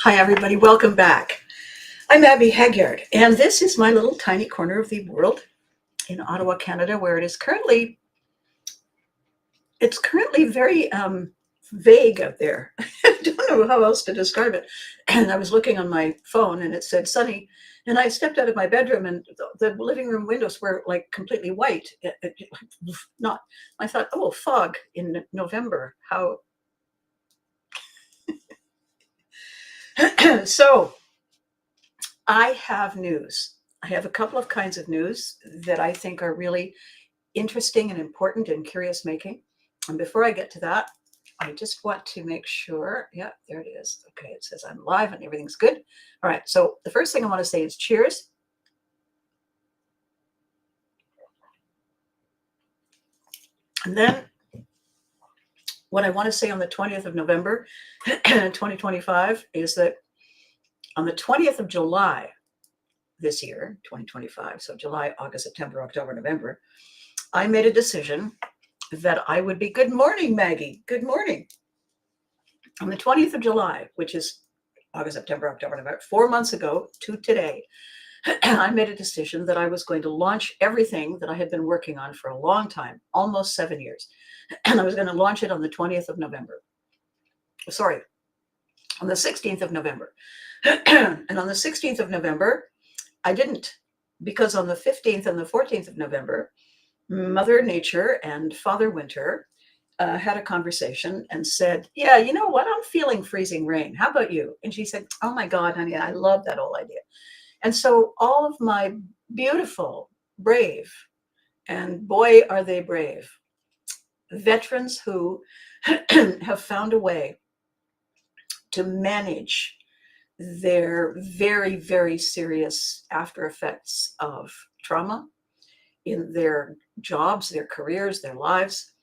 Hi, everybody. Welcome back. I'm Abby Hagyard, and this is my little tiny corner of the world in Ottawa, Canada, where it's currently very vague out there. I don't know how else to describe it. And I was looking on my phone, and it said sunny. And I stepped out of my bedroom, and the living room windows were like completely white. Not. I thought, oh, fog in November. How? So I have news. I have a couple of kinds of news that I think are really interesting and important and curious making. And before I get to that, I just want to make sure. Yeah, there it is. Okay, it says I'm live and everything's good. All right, so the first thing I want to say is cheers. And then what I want to say on the 20th of November, 2025, is that on the 20th of July this year, 2025, so July, August, September, October, November, I made a decision that I would be, good morning, Maggie, good morning. On the 20th of July, which is August, September, October, November, 4 months ago to today, I made a decision that I was going to launch everything that I had been working on for a long time, almost 7 years. And I was going to launch it on the 20th of November. Sorry, on the 16th of November. And on the 16th of November, I didn't, because on the 15th and the 14th of November, Mother Nature and Father Winter had a conversation and said, yeah, you know what? I'm feeling freezing rain. How about you? And she said, oh my God, honey, I love that whole idea. And so all of my beautiful, brave, and boy, are they brave, veterans who have found a way to manage their very, very serious after effects of trauma in their jobs, their careers, their lives,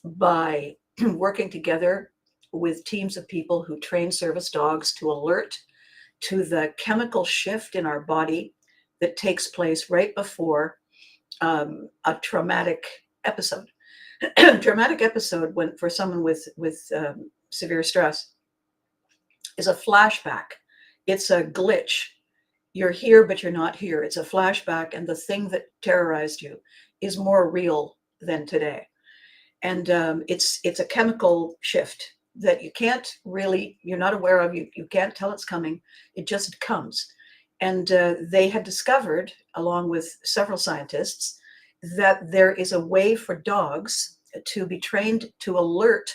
by working together with teams of people who train service dogs to alert to the chemical shift in our body that takes place right before a traumatic episode. Traumatic episode, when for someone with severe stress, is a flashback. It's a glitch. You're here, but you're not here. It's a flashback, and the thing that terrorized you is more real than today. And it's a chemical shift that you can't really, you're not aware of, you can't tell it's coming, it just comes. And they had discovered, along with several scientists, that there is a way for dogs to be trained to alert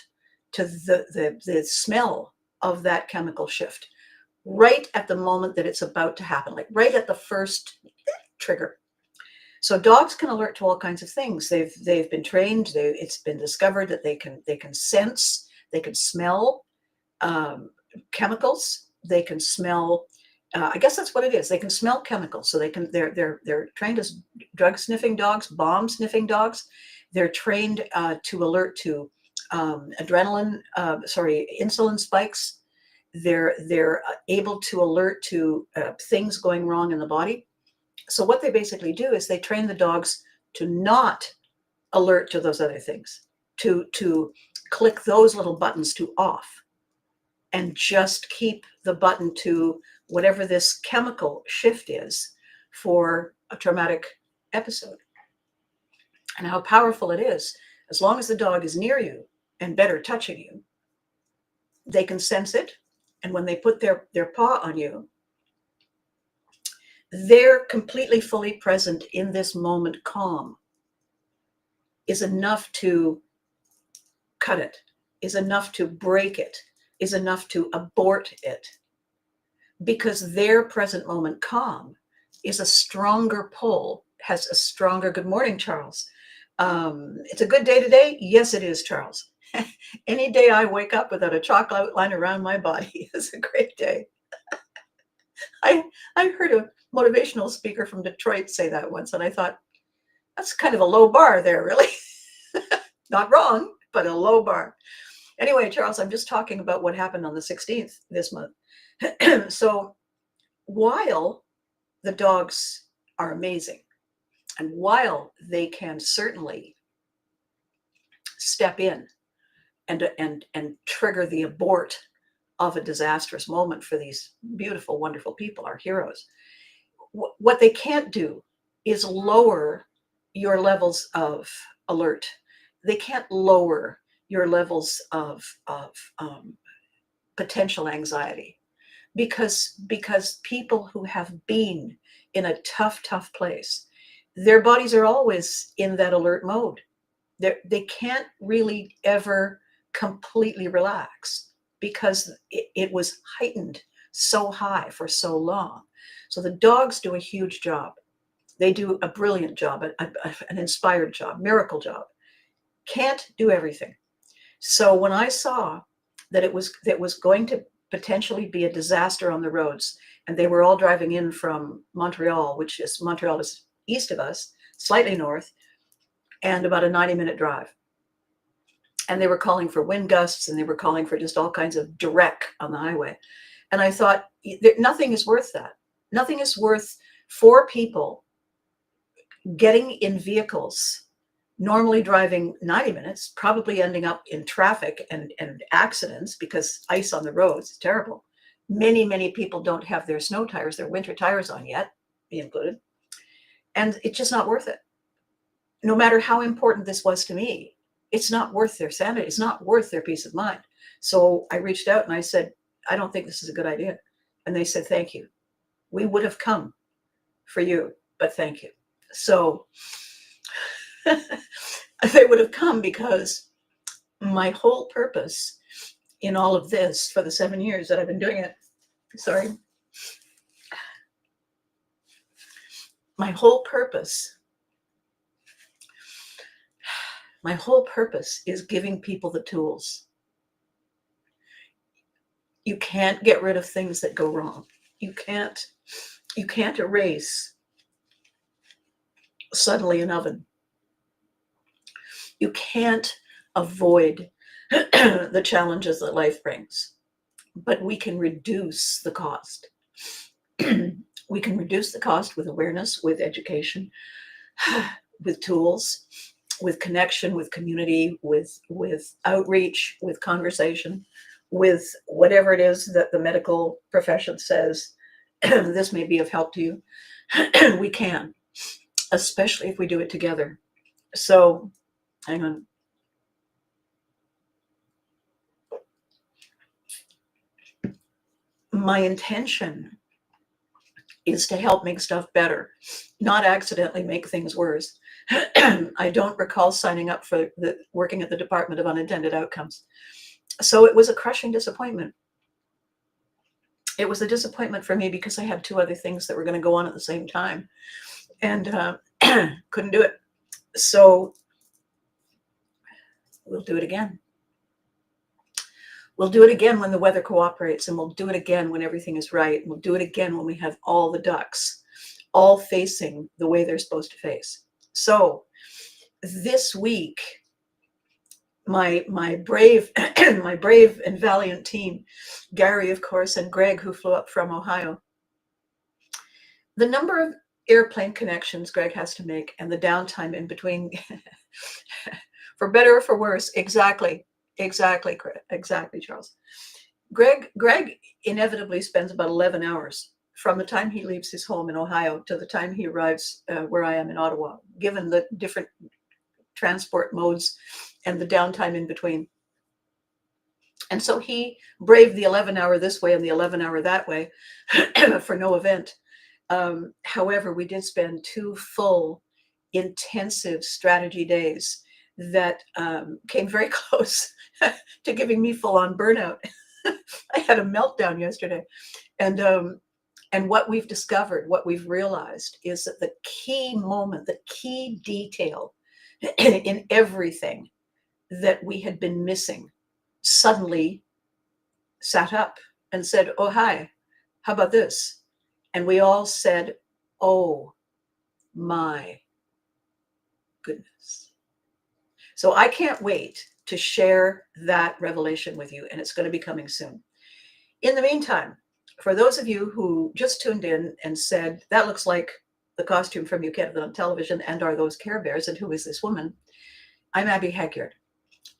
to the smell of that chemical shift right at the moment that it's about to happen, like right at the first trigger. So dogs can alert to all kinds of things. They've been trained. It's been discovered that they can sense, they can smell chemicals. They can smell. I guess that's what it is. They can smell chemicals. So they're trained as drug sniffing dogs, bomb sniffing dogs. They're trained to alert to insulin spikes. They're able to alert to things going wrong in the body. So what they basically do is they train the dogs to not alert to those other things, to click those little buttons to off, and just keep the button to whatever this chemical shift is for a traumatic episode. And how powerful it is. As long as the dog is near you and better touching you, they can sense it. And when they put their paw on you, they're completely fully present in this moment. Calm is enough to cut it, is enough to break it, is enough to abort it, because their present moment calm is a stronger pull, has a stronger, good morning, Charles. It's a good day today. Yes, it is, Charles. Any day I wake up without a chalk outline around my body is a great day. I heard a motivational speaker from Detroit say that once, and I thought, that's kind of a low bar there, really. Not wrong, but a low bar. Anyway, Charles, I'm just talking about what happened on the 16th this month. So while the dogs are amazing, and while they can certainly step in and trigger the abort of a disastrous moment for these beautiful, wonderful people, our heroes. What they can't do is lower your levels of alert. They can't lower your levels of potential anxiety, because people who have been in a tough place, their bodies are always in that alert mode. They can't really ever completely relax because it was heightened so high for so long. So the dogs do a huge job. They do a brilliant job, an inspired job, miracle job. Can't do everything. So when I saw that it was going to potentially be a disaster on the roads, and they were all driving in from Montreal, Montreal is east of us, slightly north, and about a 90-minute drive. And they were calling for wind gusts, and they were calling for just all kinds of dreck on the highway. And I thought, nothing is worth that. Nothing is worth 4 people getting in vehicles, normally driving 90 minutes, probably ending up in traffic and accidents, because ice on the roads is terrible. Many people don't have their snow tires, their winter tires on yet, me included. And it's just not worth it. No matter how important this was to me, it's not worth their sanity. It's not worth their peace of mind. So I reached out and I said, I don't think this is a good idea. And they said, thank you. We would have come for you, but thank you. So they would have come because my whole purpose in all of this for the 7 years that I've been doing it, my whole purpose is giving people the tools. You can't get rid of things that go wrong. You can't erase suddenly an oven. You can't avoid the challenges that life brings, but we can reduce the cost. We can reduce the cost with awareness, with education, with tools, with connection, with community, with outreach, with conversation, with whatever it is that the medical profession says this may be of help to you. We can, especially if we do it together. So, hang on. My intention is to help make stuff better, not accidentally make things worse. I don't recall signing up for working at the Department of Unintended Outcomes. So it was a crushing disappointment. It was a disappointment for me because I had 2 other things that were going to go on at the same time, and couldn't do it. So we'll do it again. We'll do it again when the weather cooperates, and we'll do it again when everything is right. We'll do it again when we have all the ducks all facing the way they're supposed to face. So this week, my brave and valiant team, Gary, of course, and Greg, who flew up from Ohio, the number of airplane connections Greg has to make and the downtime in between, for better or for worse, exactly, Charles. Greg inevitably spends about 11 hours from the time he leaves his home in Ohio to the time he arrives where I am in Ottawa, given the different transport modes and the downtime in between. And so he braved the 11-hour this way and the 11-hour that way for no event. However, we did spend 2 full, intensive strategy days that came very close to giving me full-on burnout. I had a meltdown yesterday. And what we've discovered, what we've realized, is that the key moment, the key detail in everything that we had been missing suddenly sat up and said, oh, hi, how about this? And we all said, oh my goodness. So I can't wait to share that revelation with you, and it's going to be coming soon. In the meantime, for those of you who just tuned in and said, that looks like the costume from You Can't Live on Television, and are those Care Bears, and who is this woman? I'm Abby Haggard.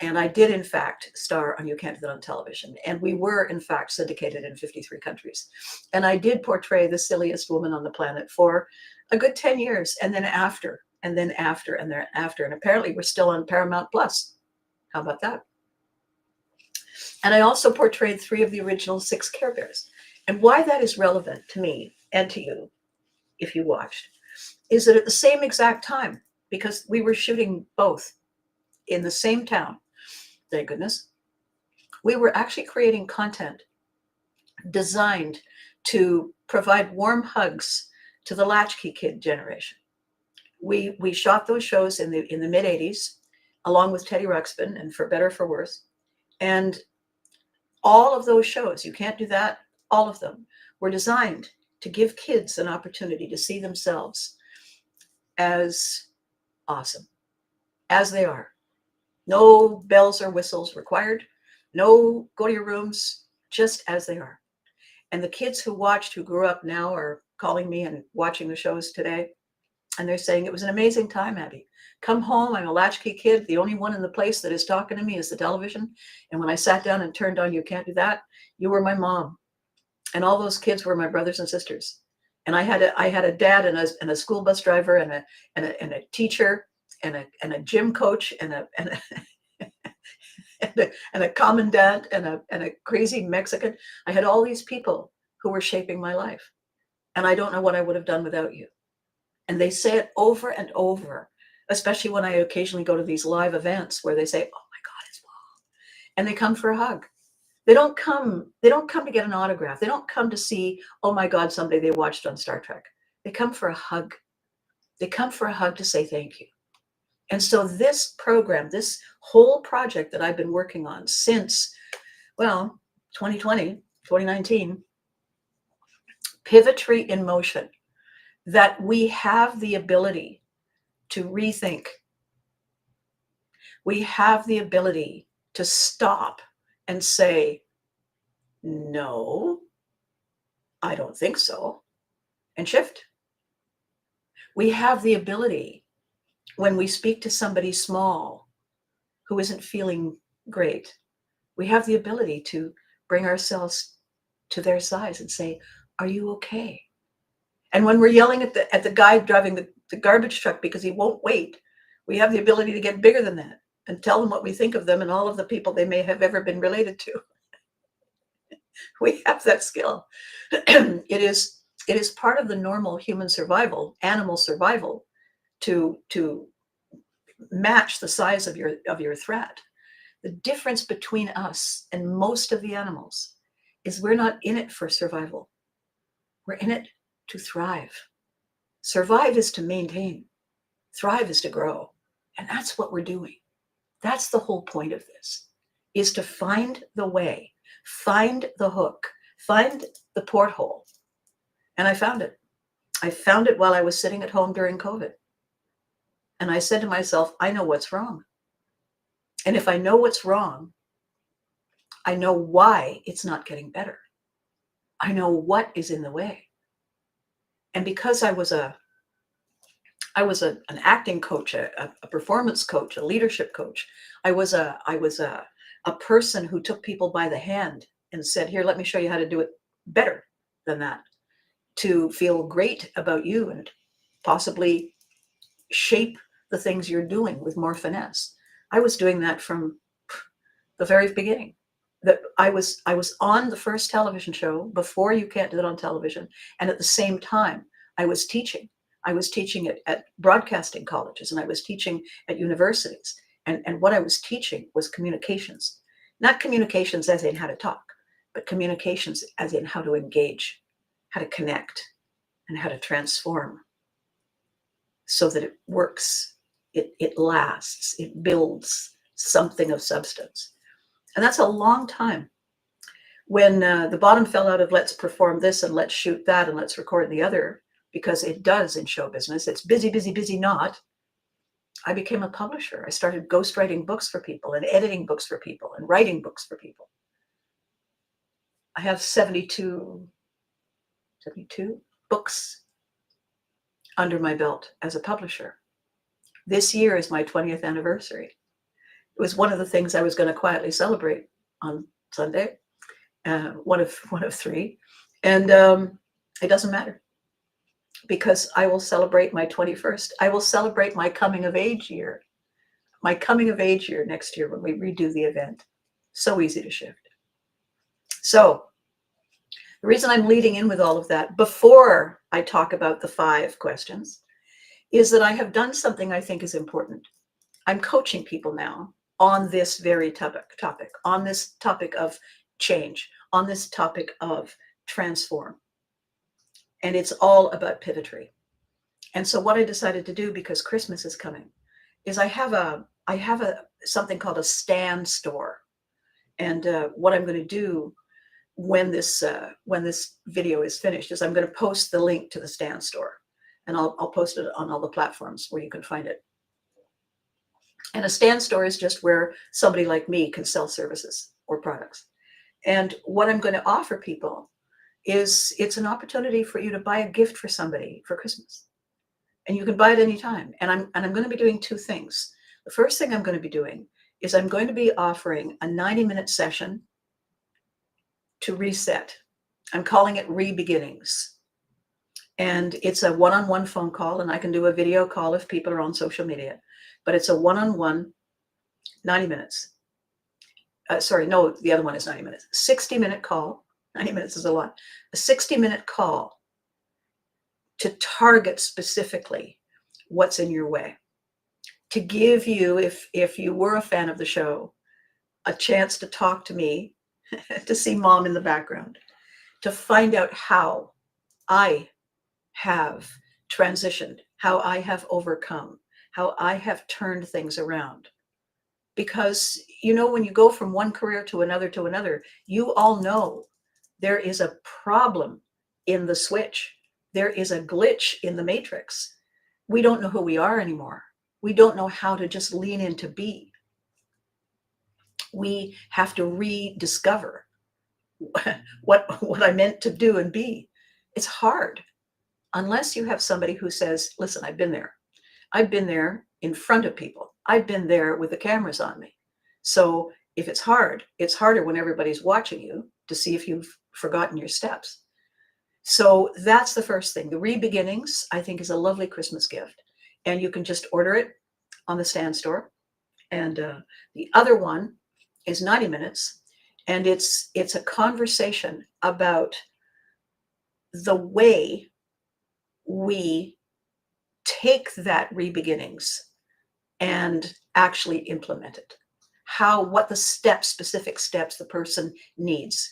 And I did, in fact, star on You Can't Do That on Television. And we were, in fact, syndicated in 53 countries. And I did portray the silliest woman on the planet for a good 10 years. And then after, and then after, and then after. And apparently we're still on Paramount Plus. How about that? And I also portrayed 3 of the original 6 Care Bears. And why that is relevant to me and to you, if you watched, is that at the same exact time, because we were shooting both in the same town, thank goodness, we were actually creating content designed to provide warm hugs to the latchkey kid generation. We shot those shows in the mid 80s, along with Teddy Ruxpin and For Better for Worse. And all of those shows, You Can't Do That, all of them were designed to give kids an opportunity to see themselves as awesome, as they are. No bells or whistles required. No go to your rooms, just as they are. And the kids who watched, who grew up now, are calling me and watching the shows today. And they're saying, it was an amazing time, Abby. Come home, I'm a latchkey kid. The only one in the place that is talking to me is the television. And when I sat down and turned on You Can't Do That, you were my mom. And all those kids were my brothers and sisters. And I had a dad and a school bus driver and a teacher and a gym coach and a commandant and a crazy Mexican. I had all these people who were shaping my life. And I don't know what I would have done without you. And they say it over and over, especially when I occasionally go to these live events where they say, oh my God, it's Paul. And they come for a hug. They don't come to get an autograph. They don't come to see, oh my God, somebody they watched on Star Trek. They come for a hug. They come for a hug to say thank you. And so this program, this whole project that I've been working on since, 2020, 2019, Pivotry in Motion, that we have the ability to rethink. We have the ability to stop and say, no, I don't think so, and shift. We have the ability, when we speak to somebody small who isn't feeling great, we have the ability to bring ourselves to their size and say, are you okay? And when we're yelling at the guy driving the garbage truck because he won't wait, we have the ability to get bigger than that and tell them what we think of them and all of the people they may have ever been related to. We have that skill. It is part of the normal human survival, animal survival, to match the size of your threat. The difference between us and most of the animals is we're not in it for survival. We're in it to thrive. Survive is to maintain. Thrive is to grow. And that's what we're doing. That's the whole point of this, is to find the way, find the hook, find the porthole. And I found it. I found it while I was sitting at home during COVID. And I said to myself, I know what's wrong. And if I know what's wrong, I know why it's not getting better. I know what is in the way. And because I was an acting coach, a performance coach, a leadership coach, I was a person who took people by the hand and said, here, let me show you how to do it better than that, to feel great about you and possibly shape the things you're doing with more finesse. I was doing that from the very beginning. That I was on the first television show before You Can't Do It on Television, and at the same time I was teaching. I was teaching at broadcasting colleges, and I was teaching at universities. And what I was teaching was communications, not communications as in how to talk, but communications as in how to engage, how to connect, and how to transform so that it works, it lasts, it builds something of substance. And that's a long time. When the bottom fell out of let's perform this and let's shoot that and let's record the other, because it does in show business, it's busy, busy, busy not. I became a publisher. I started ghostwriting books for people and editing books for people and writing books for people. I have 72 books under my belt as a publisher. This year is my 20th anniversary. It was one of the things I was going to quietly celebrate on Sunday, one of three. And it doesn't matter, because I will celebrate my 21st. I will celebrate my coming of age year. My coming of age year next year when we redo the event. So easy to shift. So the reason I'm leading in with all of that before I talk about the 5 questions is that I have done something I think is important. I'm coaching people now on this very topic, on this topic of change, on this topic of transform. And it's all about Pivotry. And so what I decided to do, because Christmas is coming, is I have a something called a stand store. And what I'm going to do when this video is finished is I'm going to post the link to the stand store, and I'll post it on all the platforms where you can find it. And a stand store is just where somebody like me can sell services or products. And what I'm going to offer people is it's an opportunity for you to buy a gift for somebody for Christmas. And you can buy it anytime. And I'm going to be doing 2 things. The first thing I'm going to be doing is I'm going to be offering a 90-minute session to reset. I'm calling it Re-Beginnings. And it's a one-on-one phone call, and I can do a video call if people are on social media. But it's a one-on-one 90 minutes. Sorry, no, the other one is 90 minutes. 60-minute call. 90 minutes is a lot. A 60-minute call to target specifically what's in your way. To give you, if you were a fan of the show, a chance to talk to me, to see mom in the background, to find out how I have transitioned, how I have overcome, how I have turned things around. Because, you know, when you go from one career to another, you all know there is a problem in the switch. There is a glitch in the matrix. We don't know who we are anymore. We don't know how to just lean into be. We have to rediscover what I meant to do and be. It's hard unless you have somebody who says, listen, I've been there. I've been there in front of people. I've been there with the cameras on me. So if it's hard, it's harder when everybody's watching you to see if you've forgotten your steps. So that's the first thing. The Re-Beginnings, I think, is a lovely Christmas gift. And you can just order it on the stand store. And the other one is 90 minutes. And it's a conversation about the way we take that Re-Beginnings and actually implement it. What the specific steps the person needs,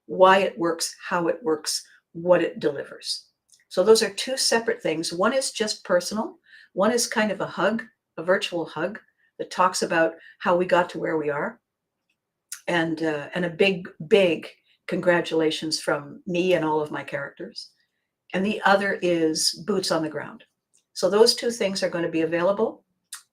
why it works, how it works, what it delivers. So those are 2 separate things. One is just personal. One is kind of a hug, a virtual hug that talks about how we got to where we are. And a big, big congratulations from me and all of my characters. And the other is boots on the ground. So those 2 things are going to be available.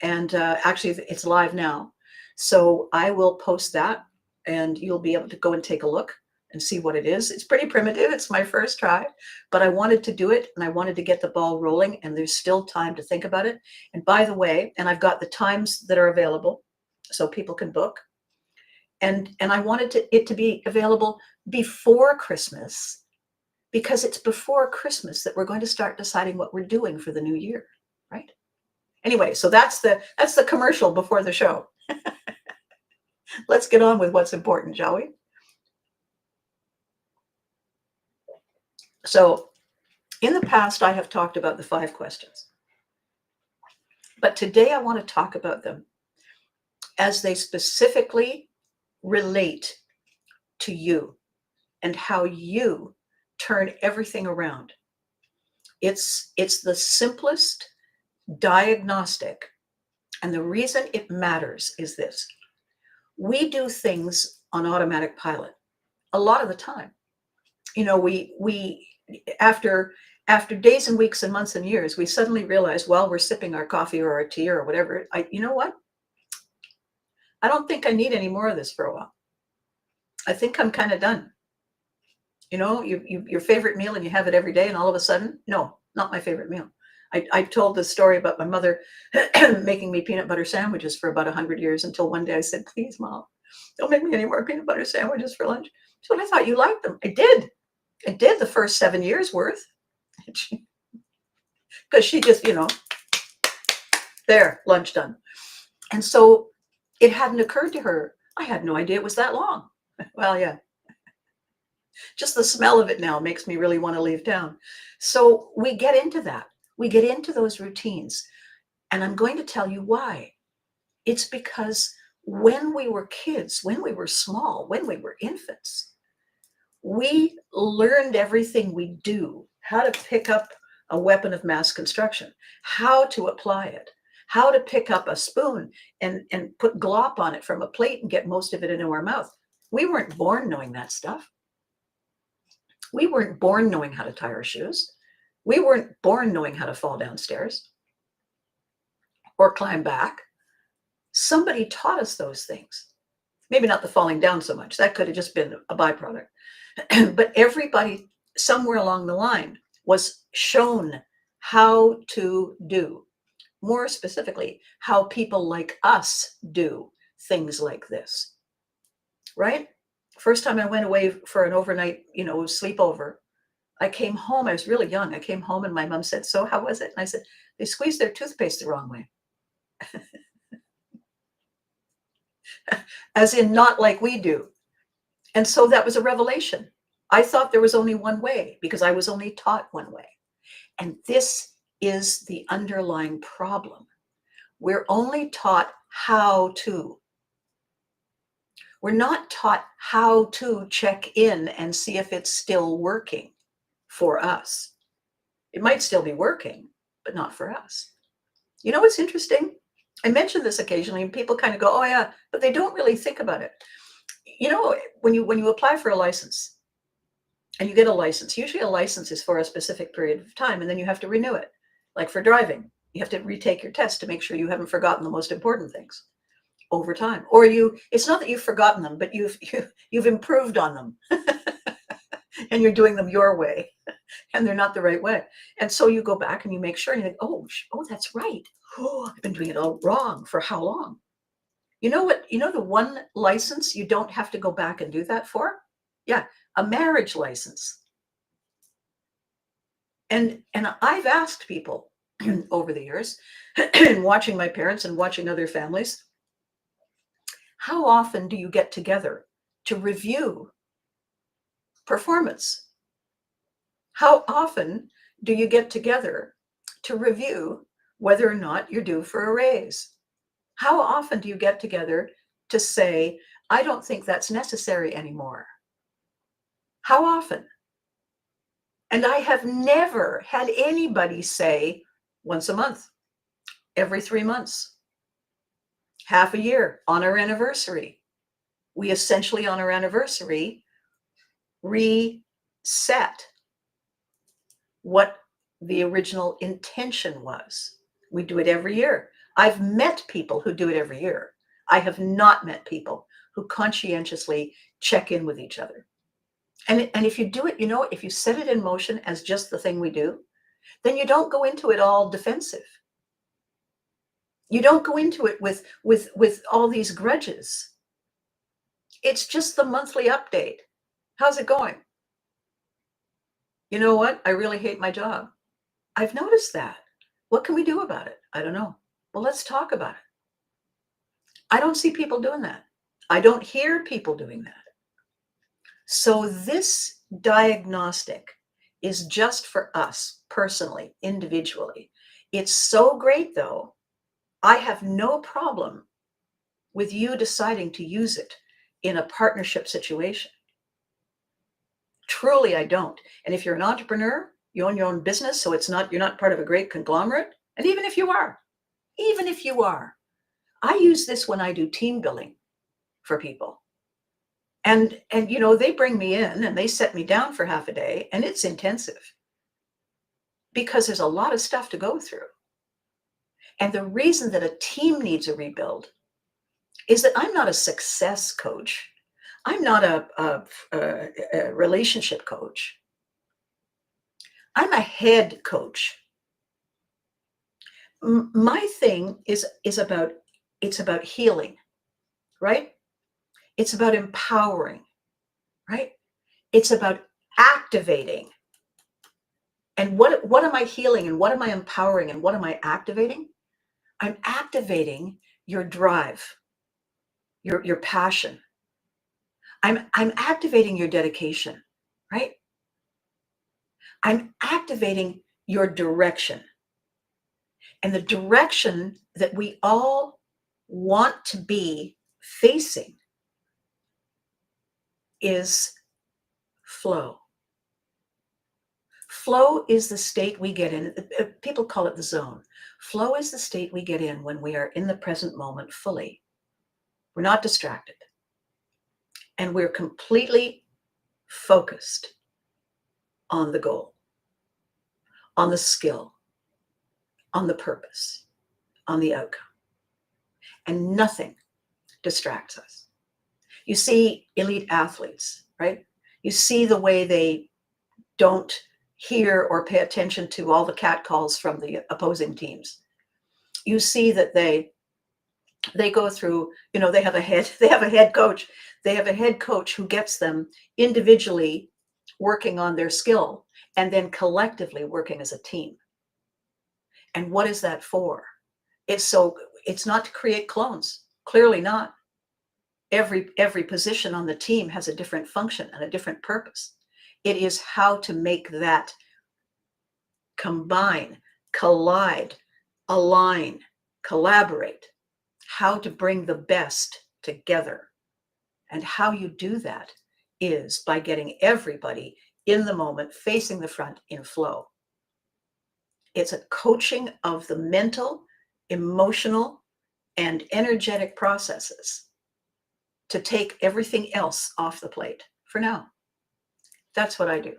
And actually, it's live now. So I will post that, and you'll be able to go and take a look and see what it is. It's pretty primitive. It's my first try, but I wanted to do it, and I wanted to get the ball rolling, and there's still time to think about it. And by the way, and I've got the times that are available so people can book. And I wanted it to be available before Christmas, because it's before Christmas that we're going to start deciding what we're doing for the new year, right? Anyway, so that's the commercial before the show. Let's get on with what's important, shall we? So in the past, I have talked about the 5 questions. But today I want to talk about them as they specifically relate to you and how you turn everything around. It's the simplest diagnostic. And the reason it matters is this. We do things on automatic pilot a lot of the time. You know, we after days and weeks and months and years, we suddenly realize while we're sipping our coffee or our tea or whatever, you know what? I don't think I need any more of this for a while. I think I'm kind of done. You know, your favorite meal and you have it every day, and all of a sudden, no, not my favorite meal. I told the story about my mother making me peanut butter sandwiches for about 100 years until one day I said, please, Mom, don't make me any more peanut butter sandwiches for lunch. She said, I thought you liked them. I did. I did the first 7 years worth. Because she just, there, lunch done. And so it hadn't occurred to her. I had no idea it was that long. Well, yeah. Just the smell of it now makes me really want to leave town. So we get into that. We get into those routines. And I'm going to tell you why. It's because when we were kids, when we were small, when we were infants, we learned everything we do, how to pick up a weapon of mass construction, how to apply it, how to pick up a spoon and put glop on it from a plate and get most of it into our mouth. We weren't born knowing that stuff. We weren't born knowing how to tie our shoes. We weren't born knowing how to fall downstairs or climb back. Somebody taught us those things. Maybe not the falling down so much. That could have just been a byproduct. But everybody somewhere along the line was shown how to do, more specifically, how people like us do things like this, right? First time I went away for an overnight, sleepover, I came home. I was really young. I came home and my mom said, so how was it? And I said, they squeezed their toothpaste the wrong way. As in not like we do. And so that was a revelation. I thought there was only one way because I was only taught one way. And this is the underlying problem. We're only taught how to. We're not taught how to check in and see if it's still working for us. It might still be working, but not for us. You know what's interesting? I mention this occasionally and people kind of go, oh yeah, but they don't really think about it. When you apply for a license and you get a license, usually a license is for a specific period of time and then you have to renew it. Like for driving, you have to retake your test to make sure you haven't forgotten the most important things over time. Or it's not that you've forgotten them, but you've improved on them and you're doing them your way and they're not the right way. And so you go back and you make sure and you think, oh, that's right. Oh, I've been doing it all wrong for how long? You know what? The one license you don't have to go back and do that for? Yeah, a marriage license. And I've asked people over the years, watching my parents and watching other families, how often do you get together to review performance? How often do you get together to review whether or not you're due for a raise? How often do you get together to say, I don't think that's necessary anymore? How often? And I have never had anybody say once a month, every 3 months, half a year, on our anniversary. We essentially, on our anniversary, reset what the original intention was. We do it every year. I've met people who do it every year. I have not met people who conscientiously check in with each other. And if you do it, if you set it in motion as just the thing we do, then you don't go into it all defensive. You don't go into it with all these grudges. It's just the monthly update. How's it going? You know what? I really hate my job. I've noticed that. What can we do about it? I don't know. Well, let's talk about it. I don't see people doing that. I don't hear people doing that. So this diagnostic is just for us personally, individually. It's so great, though. I have no problem with you deciding to use it in a partnership situation. Truly, I don't. And if you're an entrepreneur, you own your own business, so you're not part of a great conglomerate. And even if you are, I use this when I do team building for people. And they bring me in and they set me down for half a day, and it's intensive because there's a lot of stuff to go through. And the reason that a team needs a rebuild is that I'm not a success coach. I'm not a relationship coach. I'm a head coach. My thing is about, it's about healing, right? It's about empowering, right? It's about activating. And what am I healing, and what am I empowering, and what am I activating? I'm activating your drive, your passion. I'm activating your dedication, right? I'm activating your direction. And the direction that we all want to be facing is flow. Flow is the state we get in. People call it the zone. Flow is the state we get in when we are in the present moment fully. We're not distracted. And we're completely focused on the goal, on the skill, on the purpose, on the outcome. And nothing distracts us. You see elite athletes, right? You see the way they don't hear or pay attention to all the catcalls from the opposing teams. You see that they go through, they have a head coach. They have a head coach who gets them individually working on their skill and then collectively working as a team. And what is that for? It's not to create clones. Clearly not. Every position on the team has a different function and a different purpose. It is how to make that combine, collide, align, collaborate, how to bring the best together. And how you do that is by getting everybody in the moment, facing the front in flow. It's a coaching of the mental, emotional, and energetic processes to take everything else off the plate for now. That's what I do.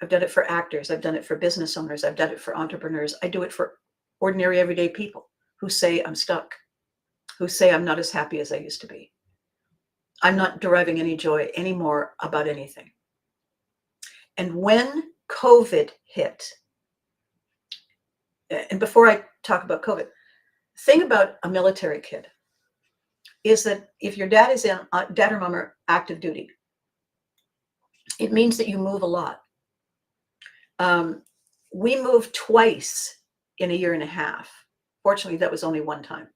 I've done it for actors. I've done it for business owners. I've done it for entrepreneurs. I do it for ordinary, everyday people who say I'm stuck, who say I'm not as happy as I used to be. I'm not deriving any joy anymore about anything. And when COVID hit, and before I talk about COVID, the thing about a military kid is that if your dad or mom are active duty, it means that you move a lot. We moved twice in a year and a half. Fortunately, that was only one time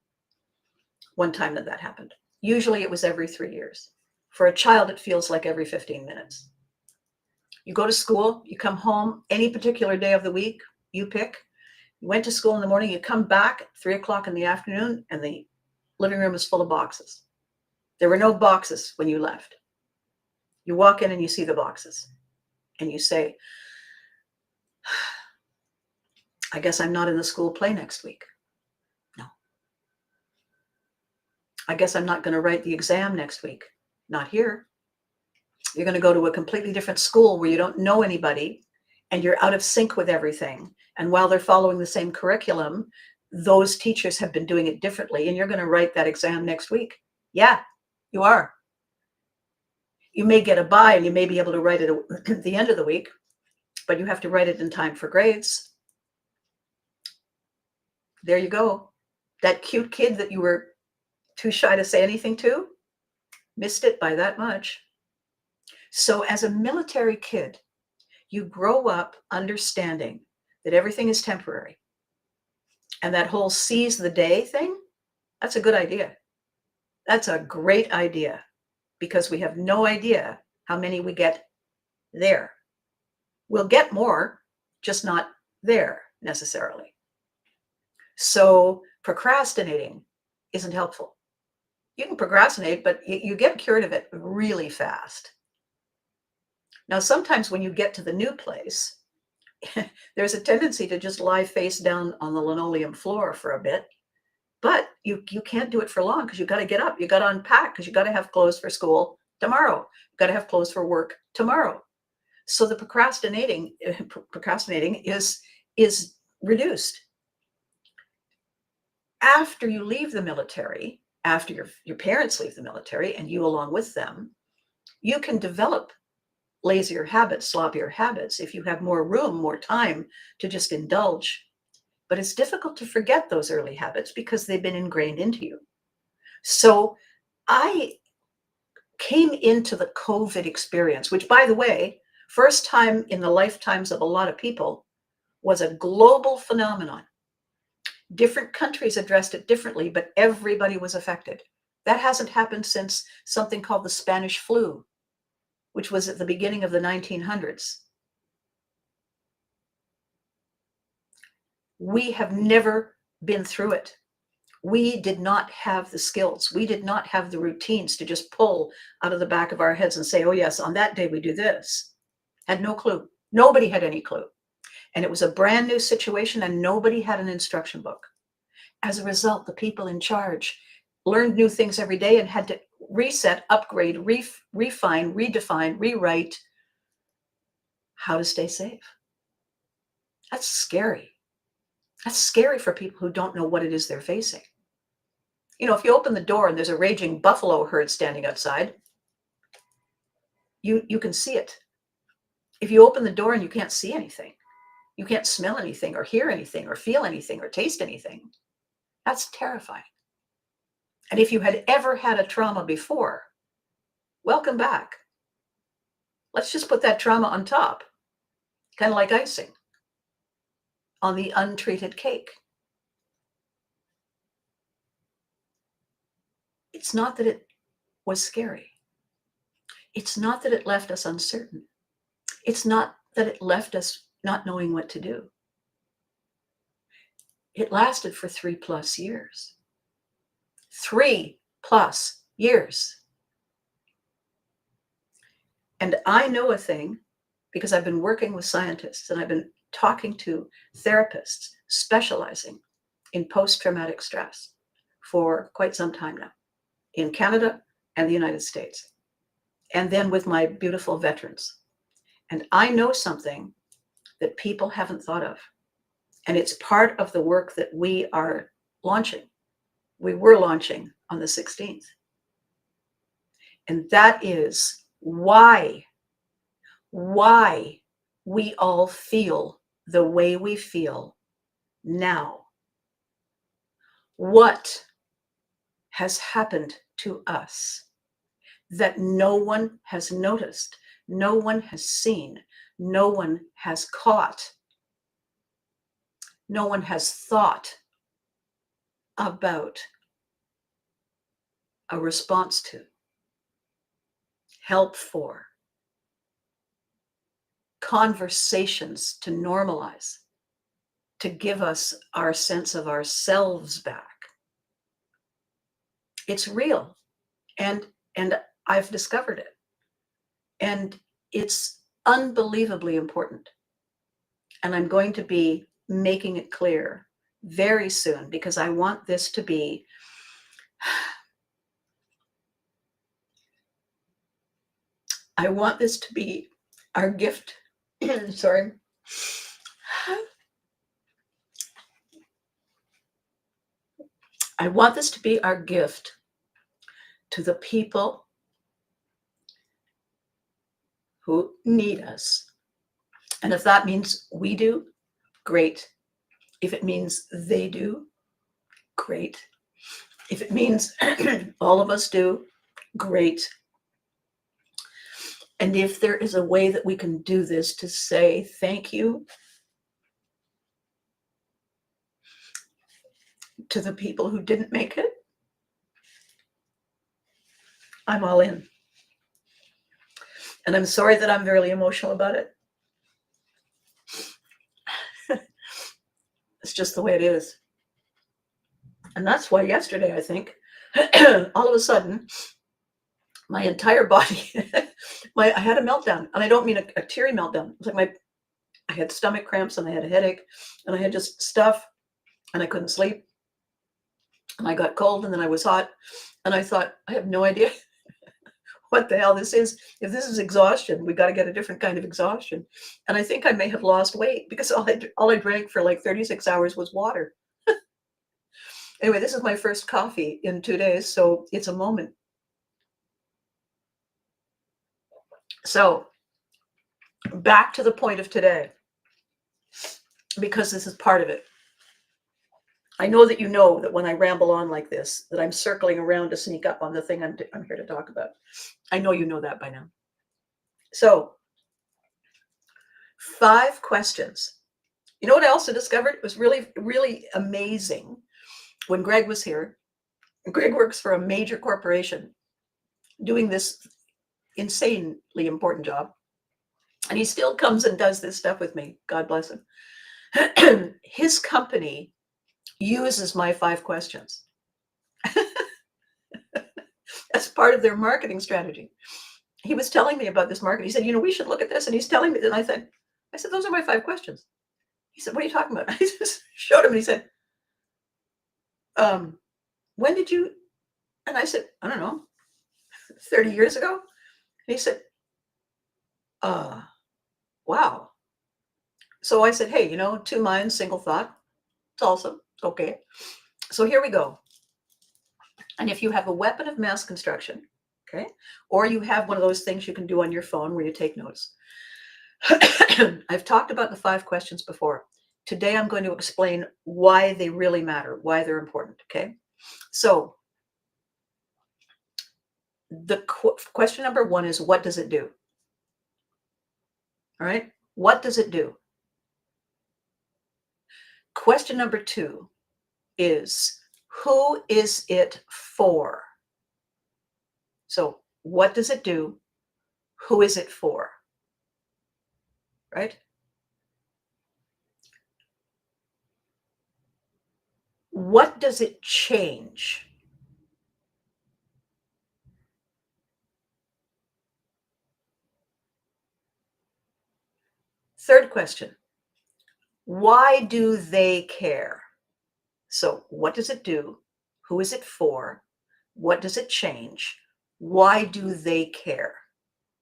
that happened. Usually it was every 3 years. For a child, it feels like every 15 minutes. You go to school, you come home any particular day of the week, you pick. You went to school in the morning, you come back at 3:00 in the afternoon, and the living room is full of boxes. There were no boxes when you left. You walk in and you see the boxes, and you say, I guess I'm not in the school play next week. No. I guess I'm not going to write the exam next week. Not here. You're going to go to a completely different school where you don't know anybody and you're out of sync with everything. And while they're following the same curriculum, those teachers have been doing it differently, and you're going to write that exam next week. Yeah, you are. You may get a bye and you may be able to write it at the end of the week, but you have to write it in time for grades. There you go. That cute kid that you were too shy to say anything to, missed it by that much. So as a military kid, you grow up understanding that everything is temporary. And that whole seize the day thing, that's a good idea. That's a great idea, because we have no idea how many we get there. We'll get more, just not there necessarily. So procrastinating isn't helpful. You can procrastinate, but you get cured of it really fast. Now, sometimes when you get to the new place, there's a tendency to just lie face down on the linoleum floor for a bit, but you can't do it for long, because you got to get up, you got to unpack, because you got to have clothes for school tomorrow, you got to have clothes for work tomorrow. So the procrastinating is reduced. After you leave the military, after your parents leave the military and you along with them, you can develop lazier habits, sloppier habits, if you have more room, more time to just indulge But it's difficult to forget those early habits because they've been ingrained into you. So I came into the COVID experience, which, by the way, first time in the lifetimes of a lot of people, was a global phenomenon. Different countries addressed it differently, but everybody was affected. That hasn't happened since something called the Spanish flu, which was at the beginning of the 1900s. We have never been through it. We did not have the skills. We did not have the routines to just pull out of the back of our heads and say, oh yes, on that day we do this. Had no clue. Nobody had any clue. And it was a brand new situation and nobody had an instruction book. As a result, the people in charge learned new things every day and had to reset, upgrade, refine, redefine, rewrite how to stay safe. That's scary. That's scary for people who don't know what it is they're facing. You know, if you open the door and there's a raging buffalo herd standing outside, you can see it. If you open the door and you can't see anything, you can't smell anything or hear anything or feel anything or taste anything, that's terrifying. And if you had ever had a trauma before, welcome back. Let's just put that trauma on top, kind of like icing on the untreated cake. It's not that it was scary. It's not that it left us uncertain. It's not that it left us not knowing what to do. It lasted for 3+ years. 3+ years. And I know a thing because I've been working with scientists and I've been talking to therapists specializing in post-traumatic stress for quite some time now, in Canada and the United States, and then with my beautiful veterans. And I know something that people haven't thought of. And it's part of the work that we are launching. We were launching on the 16th. And that is why we all feel the way we feel now. What has happened to us that no one has noticed, no one has seen, no one has caught, no one has thought about a response to, help for, conversations to normalize, to give us our sense of ourselves back. It's real, and I've discovered it, and it's unbelievably important. And I'm going to be making it clear very soon because I want this to be our gift. Sorry. I want this to be our gift to the people who need us. And if that means we do, great. If it means they do, great. If it means all of us do, great. And if there is a way that we can do this to say thank you to the people who didn't make it, I'm all in. And I'm sorry that I'm very emotional about it. It's just the way it is. And that's why yesterday, I think, all of a sudden, my entire body, I had a meltdown. And I don't mean a teary meltdown. It's like I had stomach cramps and I had a headache and I had just stuff and I couldn't sleep. And I got cold and then I was hot. And I thought, I have no idea what the hell this is. If this is exhaustion, we got to get a different kind of exhaustion. And I think I may have lost weight because all I drank for like 36 hours was water. Anyway, this is my first coffee in 2 days, so it's a moment. So back to the point of today, because this is part of it. I know that you know that when I ramble on like this, that I'm circling around to sneak up on the thing I'm here to talk about. I know you know that by now. So, 5 questions. You know what I also discovered? It was really, really amazing when Greg was here. Greg works for a major corporation doing this insanely important job. And he still comes and does this stuff with me. God bless him. His company uses my 5 questions as part of their marketing strategy. He was telling me about this market. He said, we should look at this. And he's telling me, and I said, those are my 5 questions. He said, what are you talking about? I just showed him and he said, when did you, and I said, I don't know, 30 years ago? And he said, wow. So I said, hey, 2 minds, single thought. It's awesome. Okay. So here we go. And if you have a weapon of mass construction, okay, or you have one of those things you can do on your phone where you take notes. I've talked about the 5 questions before. Today, I'm going to explain why they really matter, why they're important, okay? So the question number 1 is, what does it do? All right, what does it do? Question number 2 is, who is it for? So what does it do? Who is it for? Right? What does it change? Third question, why do they care? So what does it do? Who is it for? What does it change? Why do they care?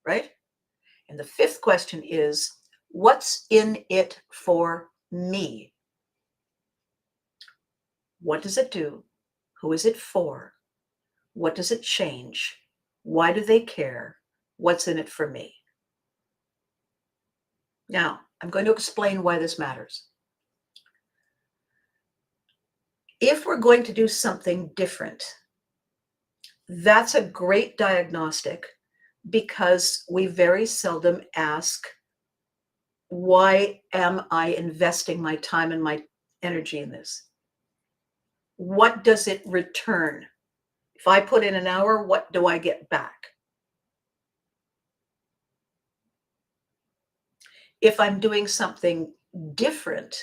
Right? And the 5th question is, what's in it for me? What does it do? Who is it for? What does it change? Why do they care? What's in it for me? Now, I'm going to explain why this matters. If we're going to do something different, that's a great diagnostic, because we very seldom ask, why am I investing my time and my energy in this? What does it return? If I put in an hour, what do I get back? If I'm doing something different,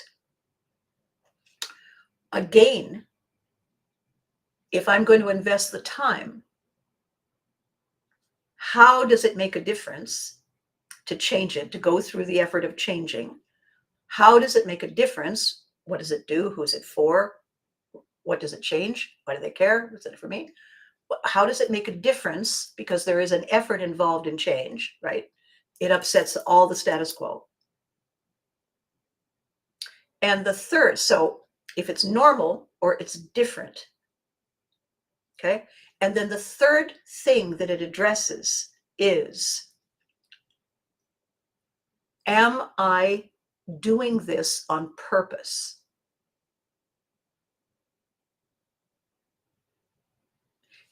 again, if I'm going to invest the time, how does it make a difference to change it, to go through the effort of changing? How does it make a difference? What does it do? Who is it for? What does it change? Why do they care? What's in it for me? How does it make a difference? Because there is an effort involved in change, right? It upsets all the status quo. And the third, so if it's normal or it's different, okay? And then the third thing that it addresses is, am I doing this on purpose?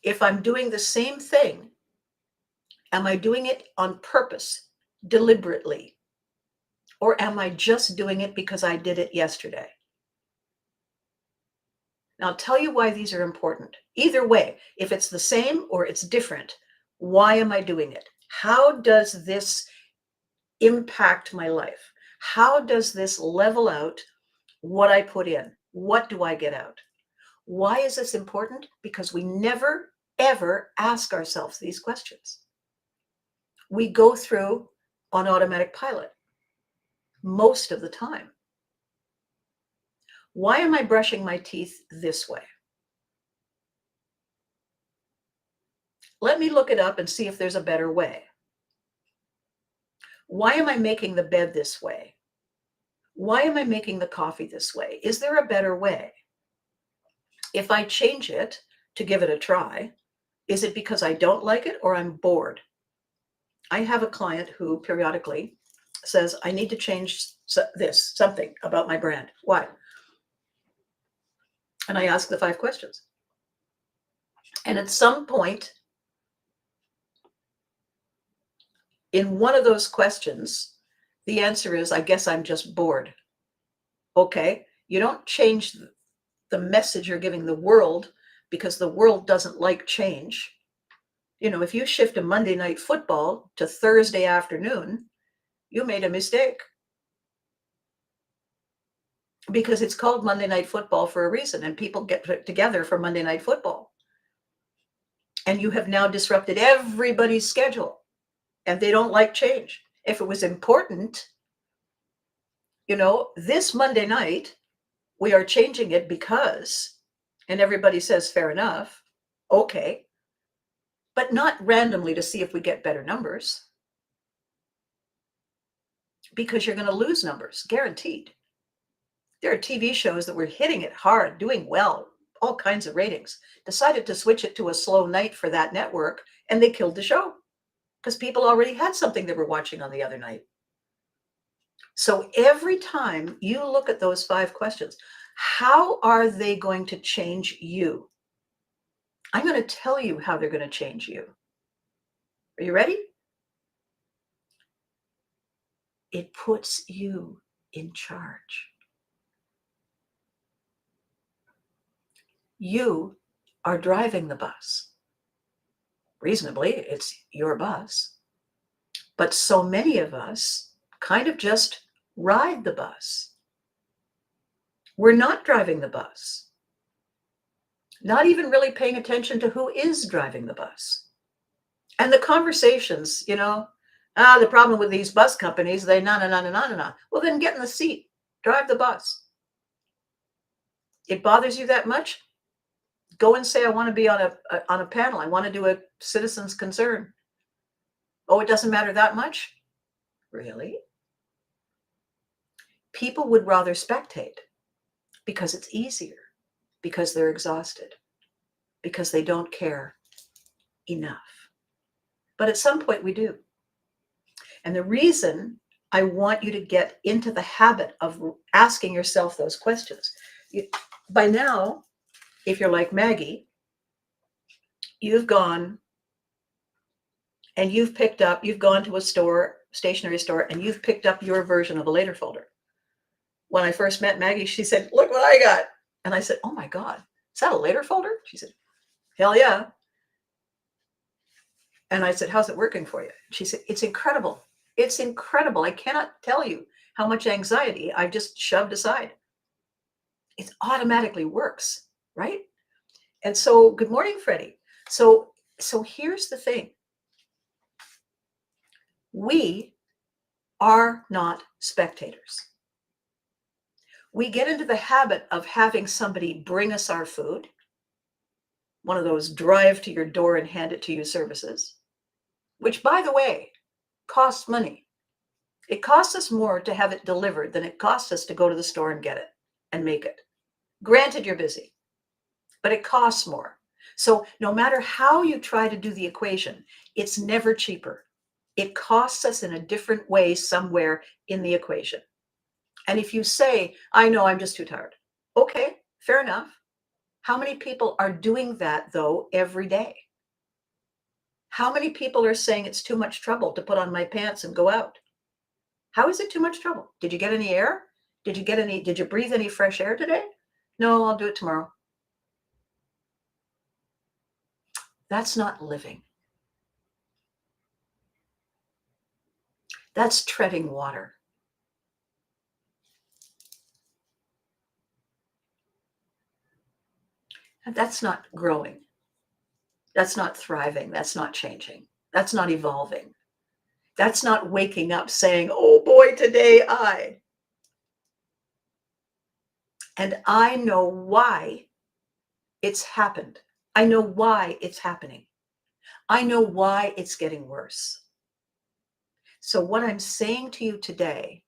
If I'm doing the same thing, am I doing it on purpose, deliberately? Or am I just doing it because I did it yesterday? Now, I'll tell you why these are important. Either way, if it's the same or it's different, why am I doing it? How does this impact my life? How does this level out what I put in? What do I get out? Why is this important? Because we never, ever ask ourselves these questions. We go through on automatic pilot most of the time. Why am I brushing my teeth this way? Let me look it up and see if there's a better way. Why am I making the bed this way? Why am I making the coffee this way? Is there a better way? If I change it to give it a try, is it because I don't like it or I'm bored? I have a client who periodically says, I need to change something about my brand. Why? And I ask the 5 questions. And at some point in one of those questions, the answer is, I guess I'm just bored. Okay, you don't change the message you're giving the world because the world doesn't like change. You know, if you shift a Monday night football to Thursday afternoon, you made a mistake, because it's called Monday Night Football for a reason, and people get together for Monday Night Football. And you have now disrupted everybody's schedule, and they don't like change. If it was important, you know, this Monday night, we are changing it because, and everybody says, fair enough, okay, but not randomly to see if we get better numbers, because you're going to lose numbers, guaranteed. There are TV shows that were hitting it hard, doing well, all kinds of ratings, decided to switch it to a slow night for that network, and they killed the show because people already had something they were watching on the other night. So every time you look at those 5 questions, how are they going to change you? I'm going to tell you how they're going to change you. Are you ready? It puts you in charge. You are driving the bus. Reasonably, it's your bus. But so many of us kind of just ride the bus. We're not driving the bus. Not even really paying attention to who is driving the bus. And the conversations, you know, the problem with these bus companies, they na. Well, then get in the seat, drive the bus. It bothers you that much? Go and say, I want to be on a panel. I want to do a citizen's concern. Oh, it doesn't matter that much? Really? People would rather spectate because it's easier, because they're exhausted, because they don't care enough. But at some point we do. And the reason I want you to get into the habit of asking yourself those questions. By now, if you're like Maggie, you've gone and you've gone to a store, stationery store, and you've picked up your version of a later folder. When I first met Maggie, she said, look what I got. And I said, oh my God, is that a later folder? She said, hell yeah. And I said, how's it working for you? She said, it's incredible. It's incredible. I cannot tell you how much anxiety I've just shoved aside. It automatically works, right? And so, good morning, Freddie. So here's the thing. We are not spectators. We get into the habit of having somebody bring us our food, one of those drive to your door and hand it to you services, which, by the way, costs money. It costs us more to have it delivered than it costs us to go to the store and get it and make it. Granted, you're busy, but it costs more. So no matter how you try to do the equation, it's never cheaper. It costs us in a different way somewhere in the equation. And if you say, I know, I'm just too tired. Okay, fair enough. How many people are doing that, though, every day? How many people are saying it's too much trouble to put on my pants and go out? How is it too much trouble? Did you get any air? Did you breathe any fresh air today? No, I'll do it tomorrow. That's not living. That's treading water. And that's not growing. That's not thriving. That's not changing. That's not evolving. That's not waking up saying, oh boy, today I. And I know why it's happened. I know why it's happening. I know why it's getting worse. So what I'm saying to you today,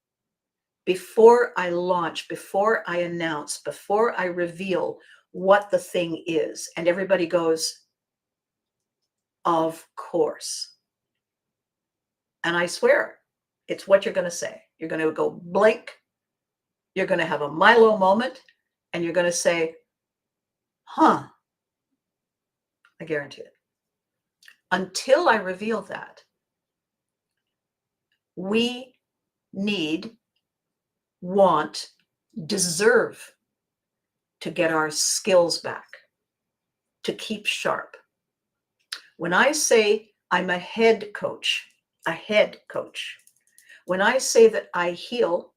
before I launch, before I announce, before I reveal what the thing is, and everybody goes, of course. And I swear, it's what you're going to say. You're going to go blink. You're going to have a Milo moment, and you're going to say, I guarantee it. Until I reveal that, we need, want, deserve to get our skills back, to keep sharp. When I say I'm a head coach, when I say that I heal,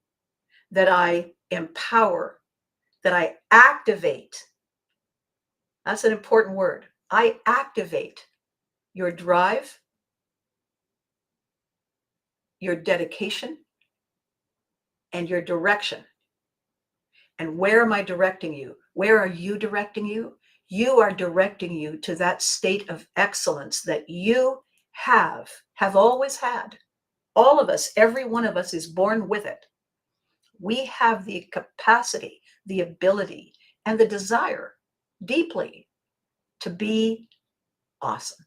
that I empower, that I activate, that's an important word. I activate your drive, your dedication, and your direction. And where am I directing you? Where are you directing you? You are directing you to that state of excellence that you have always had. All of us, every one of us is born with it. We have the capacity, the ability, and the desire deeply to be awesome,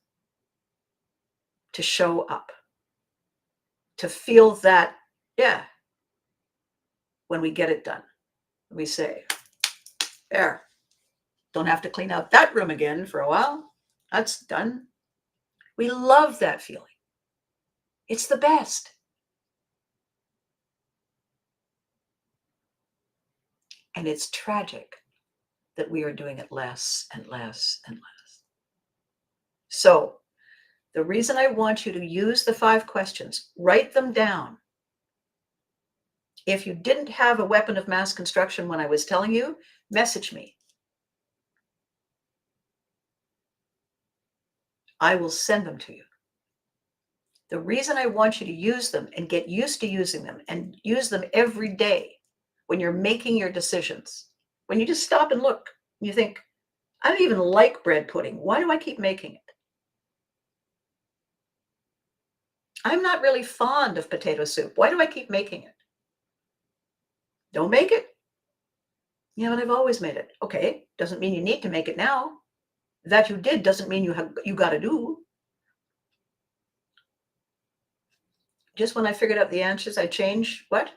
to show up, to feel that, yeah, when we get it done, we say, there, don't have to clean out that room again for a while. That's done. We love that feeling. It's the best. And it's tragic that we are doing it less and less and less. So the reason I want you to use the 5 questions, write them down. If you didn't have a weapon of mass construction when I was telling you, message me. I will send them to you. The reason I want you to use them and get used to using them and use them every day when you're making your decisions, when you just stop and look, and you think, I don't even like bread pudding. Why do I keep making it? I'm not really fond of potato soup. Why do I keep making it? Don't make it. Yeah, but I've always made it. Okay, doesn't mean you need to make it now. That you did doesn't mean you got to do. Just when I figured out the answers, I change what?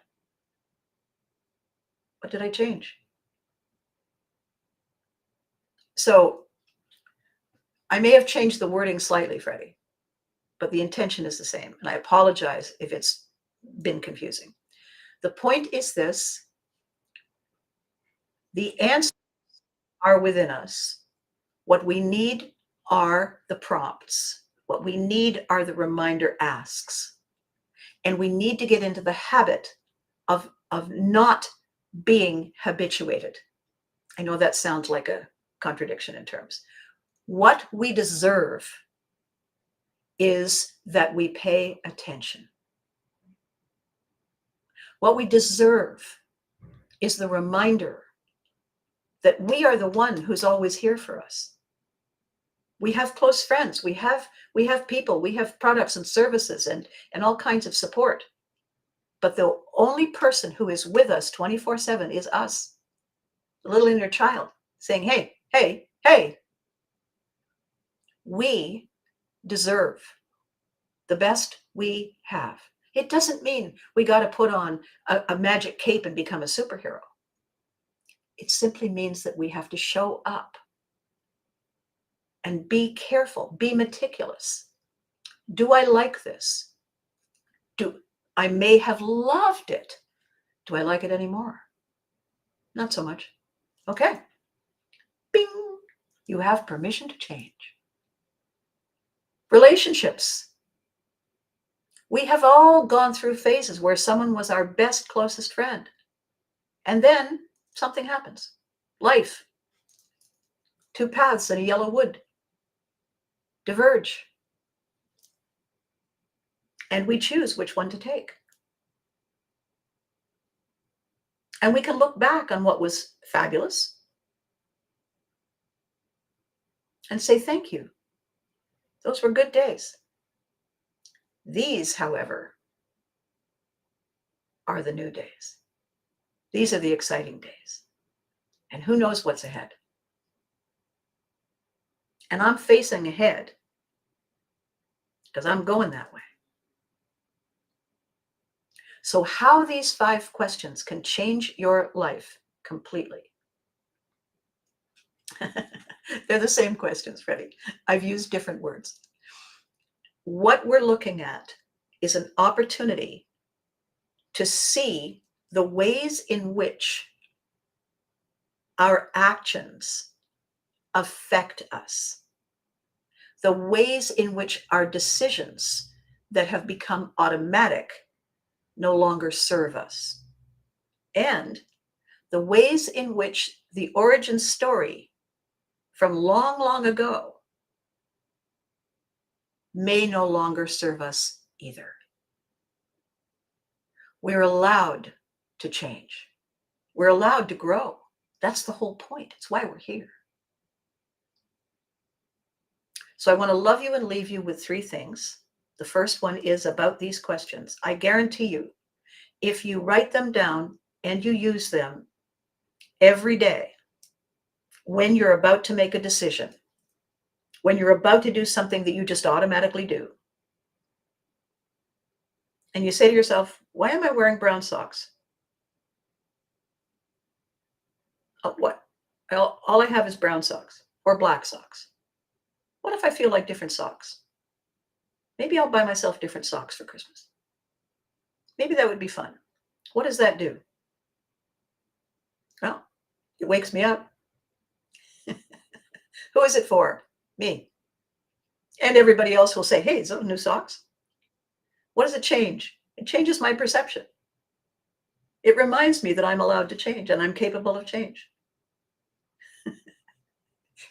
What did I change? So I may have changed the wording slightly, Freddie, but the intention is the same. And I apologize if it's been confusing. The point is this: the answers are within us. What we need are the prompts. What we need are the reminder asks. And we need to get into the habit of not being habituated. I know that sounds like a contradiction in terms. What we deserve is that we pay attention. What we deserve is the reminder that we are the one who's always here for us. We have close friends, we have people, we have products and services and all kinds of support. But the only person who is with us 24/7 is us, the little inner child saying, hey, hey, hey, we deserve the best we have. It doesn't mean we got to put on a magic cape and become a superhero. It simply means that we have to show up and be careful, be meticulous. Do I like this? I may have loved it. Do I like it anymore? Not so much. Okay. Bing. You have permission to change. Relationships. We have all gone through phases where someone was our best, closest friend. And then something happens. Life. 2 paths in a yellow wood diverge. And we choose which one to take. And we can look back on what was fabulous and say, thank you. Those were good days. These, however, are the new days. These are the exciting days. And who knows what's ahead? And I'm facing ahead because I'm going that way. So how these 5 questions can change your life completely They're the same questions, Freddie. I've used different words. What we're looking at is an opportunity to see the ways in which our actions affect us, the ways in which our decisions that have become automatic no longer serve us, and the ways in which the origin story from long, long ago may no longer serve us either. We're allowed to change. We're allowed to grow. That's the whole point. It's why we're here. So I want to love you and leave you with 3 things. The first one is about these questions. I guarantee you, if you write them down and you use them every day, when you're about to make a decision, when you're about to do something that you just automatically do, and you say to yourself, why am I wearing brown socks? What? All I have is brown socks or black socks. What if I feel like different socks? Maybe I'll buy myself different socks for Christmas. Maybe that would be fun. What does that do? Well, it wakes me up. Who is it for? Me. And everybody else will say, hey, is those new socks? What does it change? It changes my perception. It reminds me that I'm allowed to change and I'm capable of change.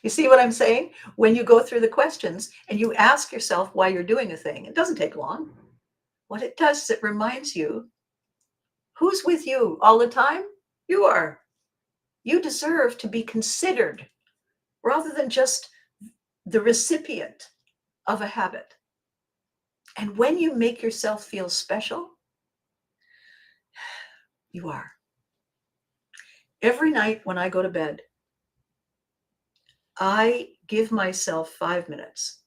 You see what I'm saying? When you go through the questions and you ask yourself why you're doing a thing, it doesn't take long. What it does is it reminds you, who's with you all the time? You are. You deserve to be considered rather than just the recipient of a habit. And when you make yourself feel special, you are. Every night when I go to bed, I give myself 5 minutes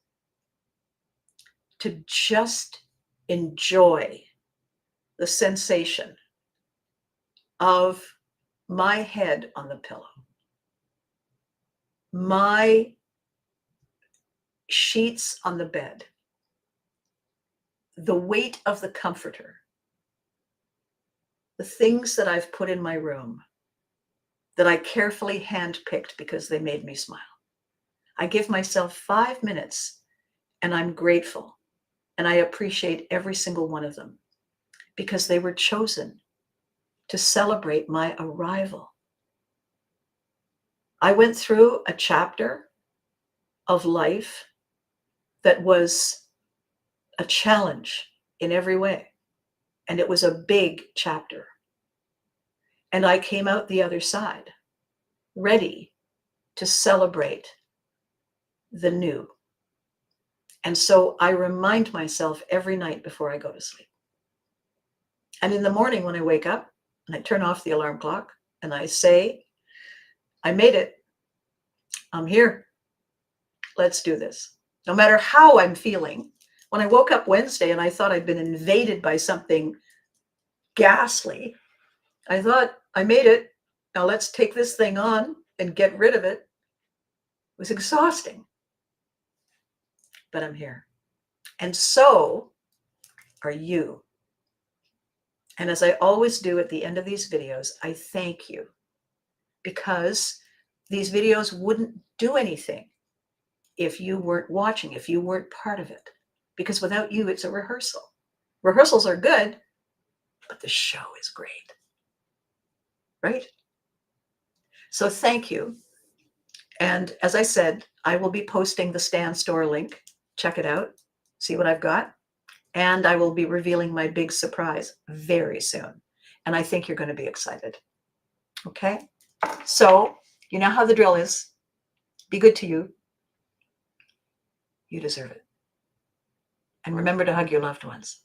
to just enjoy the sensation of my head on the pillow, my sheets on the bed, the weight of the comforter, the things that I've put in my room that I carefully handpicked because they made me smile. I give myself 5 minutes and I'm grateful and I appreciate every single one of them because they were chosen to celebrate my arrival. I went through a chapter of life that was a challenge in every way. And it was a big chapter. And I came out the other side, ready to celebrate the new. And so I remind myself every night before I go to sleep. And in the morning when I wake up and I turn off the alarm clock and I say, I made it. I'm here. Let's do this. No matter how I'm feeling. When I woke up Wednesday and I thought I'd been invaded by something ghastly, I thought, I made it. Now let's take this thing on and get rid of it. It was exhausting. But I'm here. And so are you. And as I always do at the end of these videos, I thank you because these videos wouldn't do anything if you weren't watching, if you weren't part of it. Because without you, it's a rehearsal. Rehearsals are good, but the show is great. Right? So thank you. And as I said, I will be posting the Stan Store link. Check it out. See what I've got. And I will be revealing my big surprise very soon. And I think you're going to be excited. Okay? So you know how the drill is. Be good to you. You deserve it. And remember to hug your loved ones.